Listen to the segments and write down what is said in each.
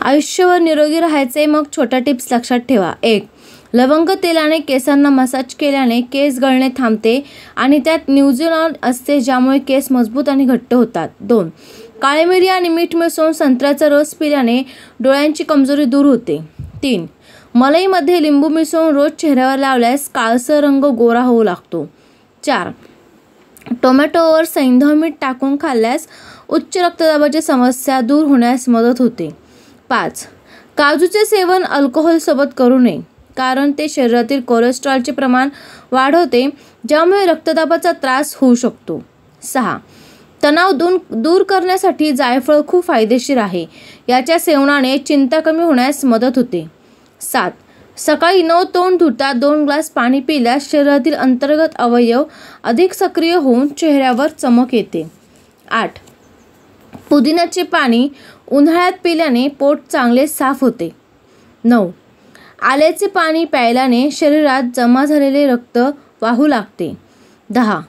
आयुष्यभर निरोगी राहायचे मग छोट्या टिप्स लक्षात ठेवा. 1. लवंग तेलाने केसांना मसाज केल्याने केस गळणे थांबते आणि त्यात न्यूझिलॉन असते ज्यामुळे केस मजबूत आणि घट्ट होतात. 2. काळी मिरी आणि मीठ मिसळून संत्र्याचा रस पिल्याने डोळ्यांची कमजोरी दूर होते. 3. मलईमध्ये लिंबू मिसळून रोज चेहऱ्यावर लावल्यास काळसर रंग गोरा होऊ लागतो. 4. टोमॅटोवर सैंधव मीठ टाकून खाल्ल्यास उच्च रक्तदाबाची समस्या दूर होण्यास मदत होते. 5. काजूचे सेवन अल्कोहोलसोबत करू नये कारण ते शरीरातील कोलेस्ट्रॉलचे प्रमाण वाढवते ज्यामुळे रक्तदाबाचा त्रास होऊ शकतो. 6. तणाव दूर करण्यासाठी जायफळ खूप फायदेशीर आहे. याच्या सेवनाने चिंता कमी होण्यास मदत होते. 7. सकाळी न तोंड धुता 2 ग्लास पाणी पिल्यास शरीरातील अंतर्गत अवयव अधिक सक्रिय होऊन चेहऱ्यावर चमक येते. 8. पुदिन्याचे पाणी उन्हाळ्यात पिल्याने पोट चांगले साफ होते. 9. आल्याचे पाणी प्यायल्याने शरीरात जमा झालेले रक्त वाहू लागते. 10.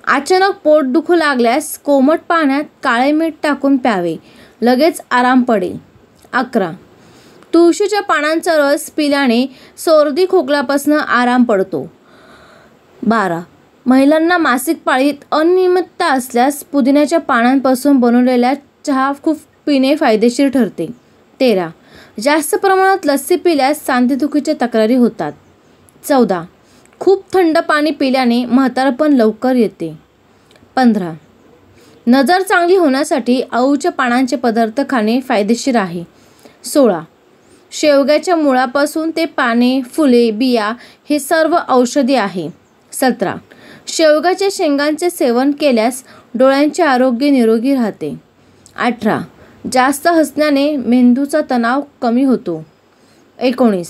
अचानक पोट दुखू लागल्यास कोमट पाण्यात काळे मीठ टाकून प्यावे, लगेच आराम पडेल. 11. तुळशीच्या पानांचा रस पिल्याने सर्दी खोकल्यापासून आराम पडतो. 12. महिलांना मासिक पाळीत अनियमितता असल्यास पुदिन्याच्या पानांपासून बनवलेला चहा खूप पिणे फायदेशीर ठरते. 13. जास्त प्रमाणात लस्सी पिल्यास सांधेदुखीच्या तक्रारी होतात. 14. खूप थंड पाणी पिल्याने म्हातारपण लवकर येते. 15. नजर चांगली होण्यासाठी अळूच्या पानांचे पदार्थ खाणे फायदेशीर आहे. 16. शेवग्याच्या मुळापासून ते पाने, फुले, बिया हे सर्व औषधी आहे. 17. शेवग्याच्या शेंगांचे सेवन केल्यास डोळ्यांचे आरोग्य निरोगी राहते. 18. जास्त हसण्याने मेंदूचा तणाव कमी होतो. 19.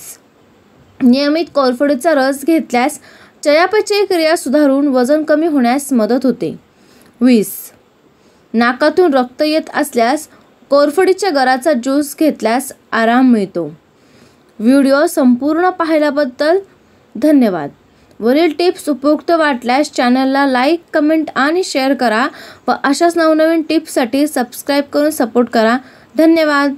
नियमित कोरफडीचा रस घेतल्यास चयापचय क्रिया सुधारून वजन कमी होण्यास मदत होते. 20. नाकातून रक्त येत असल्यास कोरफडीच्या गराचा ज्यूस घेतल्यास आराम मिळतो. व्हिडिओ संपूर्ण पाहिल्याबद्दल धन्यवाद. वरील टिप्स उपयुक्त वाटल्यास चॅनलला लाईक, कमेंट आणि शेअर करा व अशाच नवनवीन टिप्ससाठी सबस्क्राईब करून सपोर्ट करा. धन्यवाद.